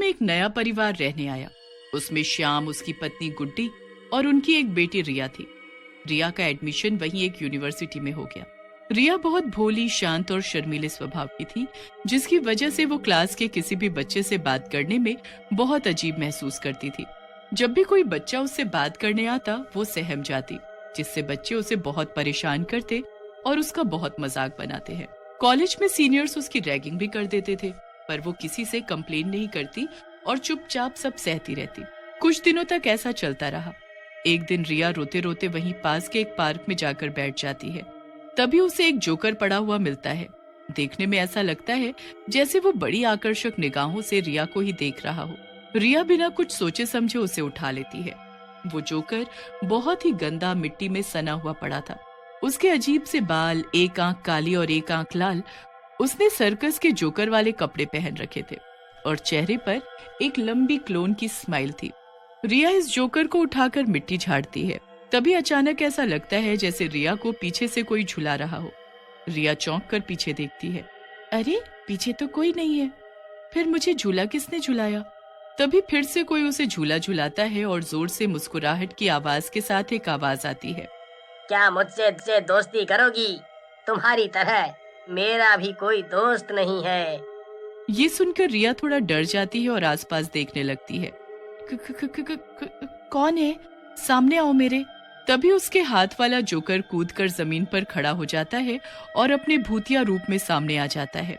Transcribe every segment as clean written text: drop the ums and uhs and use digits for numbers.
एक नया परिवार रहने आया। उसमें श्याम, उसकी पत्नी गुड्डी और उनकी एक बेटी रिया थी। रिया का एडमिशन वहीं एक यूनिवर्सिटी में हो गया। रिया बहुत भोली, शांत और शर्मीले स्वभाव की थी, जिसकी वजह से वो क्लास के किसी भी बच्चे से बात करने में बहुत अजीब महसूस करती थी। जब भी कोई बच्चा उससे बात करने आता वो सहम जाती, जिससे बच्चे उसे बहुत परेशान करते और उसका बहुत मजाक बनाते हैं। कॉलेज में सीनियर्स उसकी रैगिंग भी कर देते थे, पर वो किसी से कंप्लेन नहीं करती और चुपचाप सब सहती रहती। कुछ दिनों तक ऐसा चलता रहा। एक दिन रिया रोते रोते वहीं पास के एक पार्क में जाकर बैठ जाती है। तभी उसे एक जोकर पड़ा हुआ मिलता है। देखने में ऐसा लगता है जैसे वो बड़ी आकर्षक निगाहों से रिया को ही देख रहा हो। रिया बिना कुछ सोचे समझे उसे उठा लेती है। वो जोकर बहुत ही गंदा, मिट्टी में सना हुआ पड़ा था। उसके अजीब से बाल, एक आंख काली और एक आंख लाल। उसने सर्कस के जोकर वाले कपड़े पहन रखे थे और चेहरे पर एक लंबी क्लोन की स्माइल थी। रिया इस जोकर को उठाकर मिट्टी झाड़ती है। तभी अचानक ऐसा लगता है जैसे रिया को पीछे से कोई झुला रहा हो। रिया चौंक कर पीछे देखती है। अरे, पीछे तो कोई नहीं है। फिर मुझे झूला किसने झुलाया? तभी फिर से कोई उसे झूला झुलाता है और जोर से मुस्कुराहट की आवाज के साथ एक आवाज आती है। क्या मुझसे दोस्ती करोगी? तुम्हारी तरह मेरा भी कोई दोस्त नहीं है। ये सुनकर रिया थोड़ा डर जाती है और आसपास देखने लगती है। कौन है? सामने आओ मेरे। तभी उसके हाथ वाला जोकर कूदकर जमीन पर खड़ा हो जाता है और अपने भूतिया रूप में सामने आ जाता है।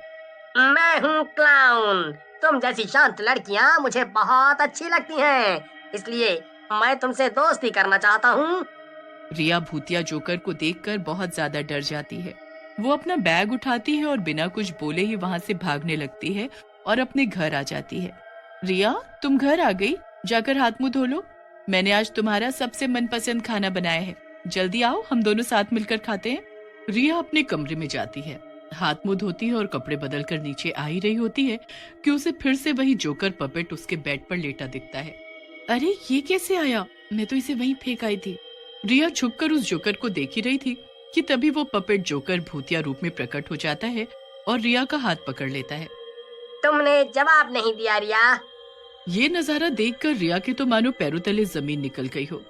मैं हूँ क्लाउन। तुम जैसी शांत लड़कियाँ मुझे बहुत अच्छी लगती हैं, इसलिए मैं तुमसे दोस्ती करना चाहता हूँ। रिया भूतिया जोकर को देखकर बहुत ज्यादा डर जाती है। वो अपना बैग उठाती है और बिना कुछ बोले ही वहाँ से भागने लगती है और अपने घर आ जाती है। रिया, तुम घर आ गई? जाकर हाथ मुंह धो लो। मैंने आज तुम्हारा सबसे मनपसंद खाना बनाया है। जल्दी आओ, हम दोनों साथ मिलकर खाते हैं। रिया अपने कमरे में जाती है, हाथ मुंह धोती है और कपड़े बदल कर नीचे आ ही रही होती है कि उसे फिर से वही जोकर पपेट उसके बेड पर लेटा दिखता है। अरे, ये कैसे आया? मैं तो इसे वहीं फेंक आई थी। रिया छुपकर उस जोकर को देख ही रही थी कि तभी वो पपेट जोकर भूतिया रूप में प्रकट हो जाता है और रिया का हाथ पकड़ लेता है। तुमने जवाब नहीं दिया रिया। ये नजारा देखकर रिया के तो मानो पैरों तले जमीन निकल गई हो।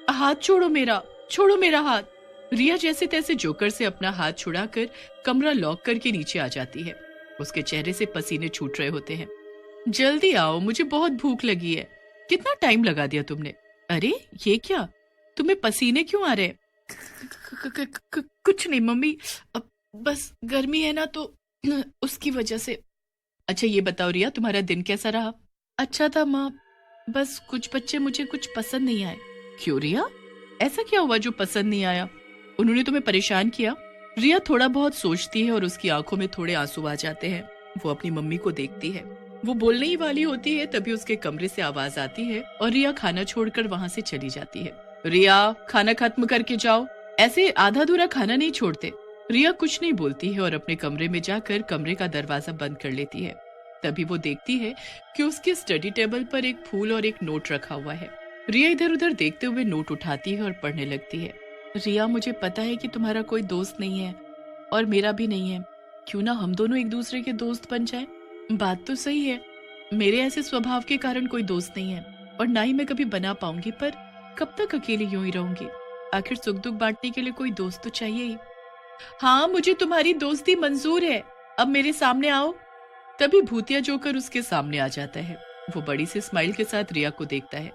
हाथ छोड़ो मेरा, छोड़ो मेरा हाथ। रिया जैसे तैसे जोकर से अपना हाथ छुड़ाकर कमरा लॉक करके नीचे आ जाती है। उसके चेहरे से पसीने छूट रहे होते हैं। जल्दी आओ, मुझे बहुत भूख लगी है। कितना टाइम लगा दिया तुमने? अरे, ये क्या? तुम्हें पसीने क्यों आ रहे? कुछ नहीं मम्मी, बस गर्मी है ना तो उसकी वजह से। अच्छा ये बताओ रिया, तुम्हारा दिन कैसा रहा? अच्छा था माँ, बस कुछ बच्चे मुझे कुछ पसंद नहीं आए। क्यों रिया, ऐसा क्या हुआ जो पसंद नहीं आया? उन्होंने तुम्हें परेशान किया? रिया थोड़ा बहुत सोचती है और उसकी आंखों में थोड़े आंसू आ जाते हैं। वो अपनी मम्मी को देखती है। वो बोलने ही वाली होती है, तभी उसके कमरे से आवाज आती है और रिया खाना छोड़कर वहाँ से चली जाती है। रिया, खाना खत्म करके जाओ, ऐसे आधा अधूरा खाना नहीं छोड़ते। रिया कुछ नहीं बोलती है और अपने कमरे में जाकर कमरे का दरवाजा बंद कर लेती है। तभी वो देखती है कि उसके स्टडी टेबल पर एक फूल और एक नोट रखा हुआ है। रिया इधर उधर देखते हुए नोट उठाती है और पढ़ने लगती है। रिया, मुझे पता है कि तुम्हारा कोई दोस्त नहीं है और मेरा भी नहीं है। क्यों ना हम दोनों एक दूसरे के दोस्त बन जाए? बात तो सही है, मेरे ऐसे स्वभाव के कारण कोई दोस्त नहीं है और ना ही मैं कभी बना पाऊंगी, पर कब तक अकेले यूं ही रहूंगी? आखिर सुख दुख बांटने के लिए कोई दोस्त तो चाहिए ही। हाँ, मुझे तुम्हारी दोस्ती मंजूर है, अब मेरे सामने आओ। तभी भूतिया जोकर उसके सामने आ जाता है। वो बड़ी सी स्माइल के साथ रिया को देखता है।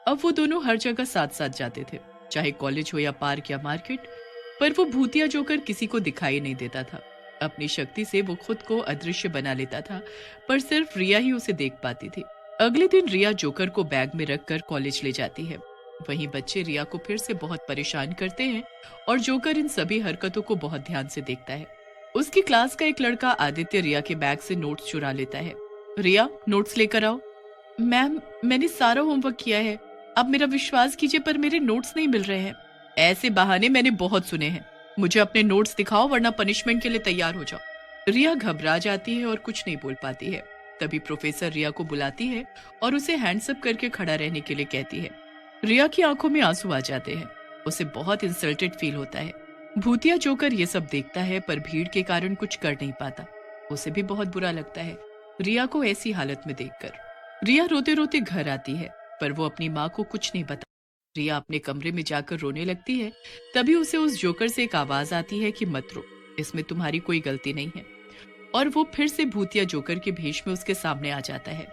अब वो दोनों हर जगह साथ साथ जाते थे, चाहे कॉलेज हो या पार्क या मार्केट, पर वो भूतिया जोकर किसी को दिखाई नहीं देता था। अपनी शक्ति से वो खुद को अदृश्य बना लेता था, पर सिर्फ रिया ही उसे देख पाती थी। अगले दिन रिया जोकर को बैग में रखकर कॉलेज ले जाती है। वहीं बच्चे रिया को फिर से बहुत परेशान करते हैं और जोकर इन सभी हरकतों को बहुत ध्यान से देखता है। उसकी क्लास का एक लड़का आदित्य रिया के बैग से नोट्स चुरा लेता है। रिया, नोट्स लेकर आओ। मैम, मैंने सारा होमवर्क किया है, अब मेरा विश्वास कीजिए पर मेरे नोट्स नहीं मिल रहे हैं। ऐसे बहाने मैंने बहुत सुने हैं, मुझे अपने नोट्स दिखाओ वरना पनिशमेंट के लिए तैयार हो जाओ। रिया घबरा जाती है और कुछ नहीं बोल पाती है। तभी प्रोफेसर रिया को बुलाती है और उसे हैंड्स अप करके खड़ा रहने के लिए कहती है। रिया की आंखों में आंसू आ जाते हैं। उसे बहुत इंसल्टेड फील होता है। भूतिया जोकर ये सब देखता है पर भीड़ के कारण कुछ कर नहीं पाता। उसे भी बहुत बुरा लगता है रिया को ऐसी हालत में देखकर। रिया रोते रोते घर आती है, पर वो अपनी माँ को कुछ नहीं बता। रिया अपने कमरे में जाकर रोने लगती है। तभी उसे उस जोकर से एक आवाज आती है कि मत रो, इसमें तुम्हारी कोई गलती नहीं है। और वो फिर से भूतिया जोकर के भेष में उसके सामने आ जाता है।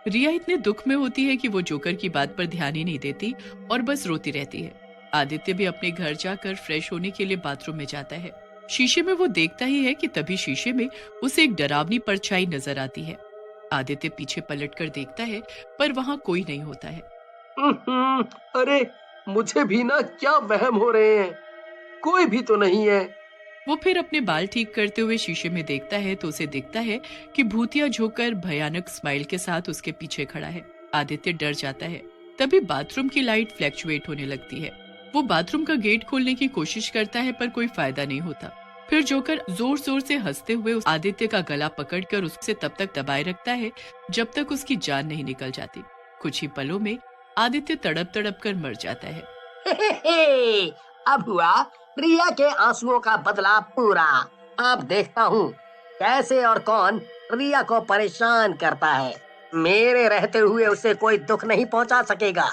रिया इतने दुख में होती है कि वो जोकर की बात पर ध्यान ही नहीं देती और बस रोती रहती है। आदित्य भी अपने घर जाकर फ्रेश होने के लिए बाथरूम में जाता है। शीशे में वो देखता ही है कि तभी शीशे में उसे एक डरावनी परछाई नजर आती है। आदित्य पीछे पलटकर देखता है, पर वहाँ कोई नहीं होता है। अरे मुझे भी ना क्या वहम हो रहे हैं, कोई भी तो नहीं है। वो फिर अपने बाल ठीक करते हुए शीशे में देखता है तो उसे दिखता है कि भूतिया जोकर भयानक स्माइल के साथ उसके पीछे खड़ा है। आदित्य डर जाता है। तभी बाथरूम की लाइट फ्लैक्चुएट होने लगती है। वो बाथरूम का गेट खोलने की कोशिश करता है, पर कोई फायदा नहीं होता। फिर जोकर जोर जोर से हंसते हुए उस आदित्य का गला पकड़कर उसे तब तक दबाए रखता है जब तक उसकी जान नहीं निकल जाती। कुछ ही पलों में आदित्य तड़प तड़प कर मर जाता है। अब हुआ रिया के आंसुओं का बदला पूरा। अब देखता हूँ कैसे और कौन रिया को परेशान करता है। मेरे रहते हुए उसे कोई दुख नहीं पहुँचा सकेगा।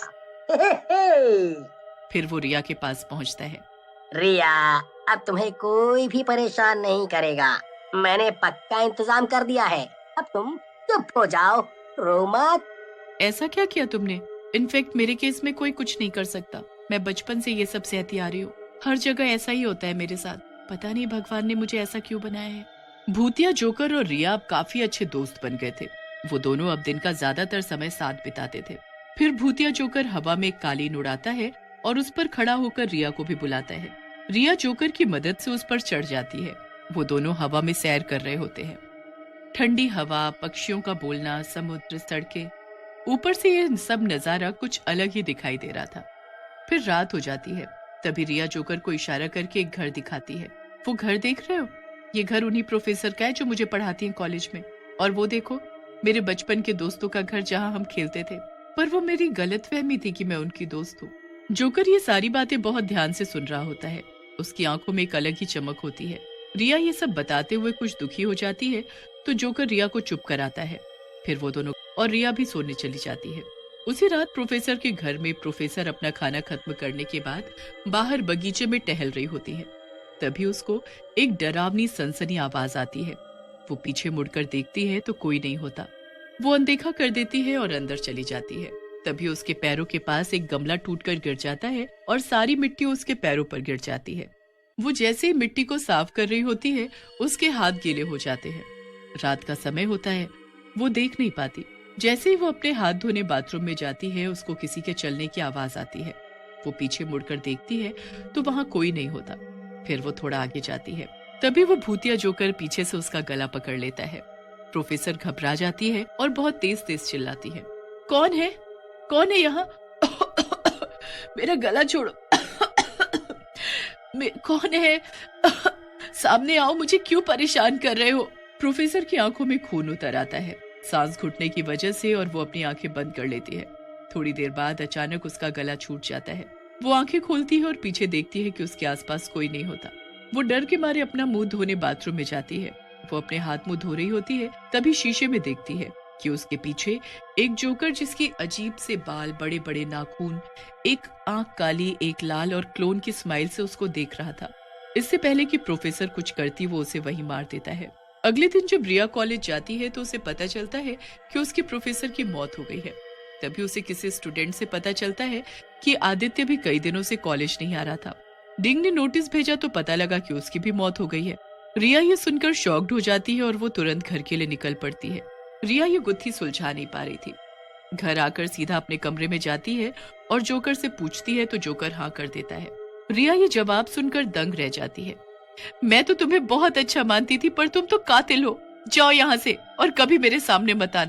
फिर वो रिया के पास पहुँचता है। रिया, अब तुम्हें कोई भी परेशान नहीं करेगा। मैंने पक्का इंतजाम कर दिया है। अब तुम चुप हो जाओ, रो मत। ऐसा क्या किया तुमने? इनफैक्ट मेरे केस में कोई कुछ नहीं कर सकता। मैं बचपन से ये सब सहती आ रही हूँ। हर जगह ऐसा ही होता है मेरे साथ। पता नहीं भगवान ने मुझे ऐसा क्यों बनाया है। भूतिया जोकर और रिया अब काफी अच्छे दोस्त बन गए थे। वो दोनों अब दिन का ज्यादातर समय साथ बिताते थे। फिर भूतिया जोकर हवा में कालीन उड़ाता है और उस पर खड़ा होकर रिया को भी बुलाता है। रिया जोकर की मदद से उस पर चढ़ जाती है। वो दोनों हवा में सैर कर रहे होते हैं। ठंडी हवा, पक्षियों का बोलना, समुद्र, सड़कें, ऊपर से ये सब नजारा कुछ अलग ही दिखाई दे रहा था। फिर रात हो जाती है। तभी रिया जोकर को इशारा करके एक घर दिखाती है। वो घर देख रहे हो? ये घर उन्हीं प्रोफेसर का है जो मुझे पढ़ाती हैं कॉलेज में। और वो देखो, मेरे बचपन के दोस्तों का घर जहाँ हम खेलते थे। पर वो मेरी गलतफहमी थी कि मैं उनकी दोस्त हूँ। जोकर ये सारी बातें बहुत ध्यान से सुन रहा होता है। उसकी आंखों में एक अलग ही चमक होती है। रिया ये सब बताते हुए कुछ दुखी हो जाती है तो जोकर रिया को चुप कराता है। फिर वो दोनों और रिया भी सोने चली जाती है। उसी रात प्रोफेसर के घर में प्रोफेसर अपना खाना खत्म करने के बाद बाहर बगीचे में टहल रही होती है। तभी उसको एक डरावनी सनसनी आवाज आती है। वो पीछे मुड़कर देखती है तो कोई नहीं होता। वो अनदेखा कर देती है और अंदर चली जाती है। तभी उसके पैरों के पास एक गमला टूटकर गिर जाता है और सारी मिट्टी उसके पैरों पर गिर जाती है। वो जैसे ही मिट्टी को साफ कर रही होती है, उसके हाथ गीले हो जाते हैं। रात का समय होता है। वो देख नहीं पाती। जैसे ही वो अपने हाथ धोने बाथरूम में जाती है, उसको किसी के चलने की आवाज आती है। वो पीछे मुड़कर देखती है तो वहाँ कोई नहीं होता। फिर वो थोड़ा आगे जाती है। तभी वो भूतिया जोकर पीछे से उसका गला पकड़ लेता है। प्रोफेसर घबरा जाती है और बहुत तेज तेज चिल्लाती है, कौन है? कौन है यहाँ? मेरा गला छोड़ो। कौन है? सामने आओ, मुझे क्यों परेशान कर रहे हो? प्रोफेसर की आंखों में खून उतर आता है, सांस घुटने की वजह से, और वो अपनी आंखें बंद कर लेती है। थोड़ी देर बाद अचानक उसका गला छूट जाता है। वो आंखें खोलती है और पीछे देखती है कि उसके आसपास कोई नहीं होता। वो डर के मारे अपना मुंह धोने बाथरूम में जाती है। वो अपने हाथ मुंह धो रही होती है, तभी शीशे में देखती है कि उसके पीछे एक जोकर, जिसकी अजीब से बाल, बड़े बड़े नाखून, एक आंख काली, एक लाल और क्लोन की स्माइल से उसको देख रहा था। इससे पहले कि प्रोफेसर कुछ करती, वो उसे वहीं मार देता है। अगले दिन जब रिया कॉलेज जाती है तो उसे पता चलता है कि उसके प्रोफेसर की मौत हो गई है। तभी उसे किसी स्टूडेंट से पता चलता है कि आदित्य भी कई दिनों से कॉलेज नहीं आ रहा था। डिंग ने नोटिस भेजा तो पता लगा कि उसकी भी मौत हो गई है। रिया ये सुनकर शॉक्ड हो जाती है और वो तुरंत घर के लिए निकल पड़ती है। रिया ये गुत्थी सुलझा नहीं पा रही थी। घर आकर सीधा अपने कमरे में जाती है और जोकर से पूछती है तो जोकर हाँ कर देता है। रिया ये जवाब सुनकर दंग रह जाती है। मैं तो तुम्हें बहुत अच्छा मानती थी, पर तुम तो कातिल हो। जाओ यहाँ से और कभी मेरे सामने मत आना।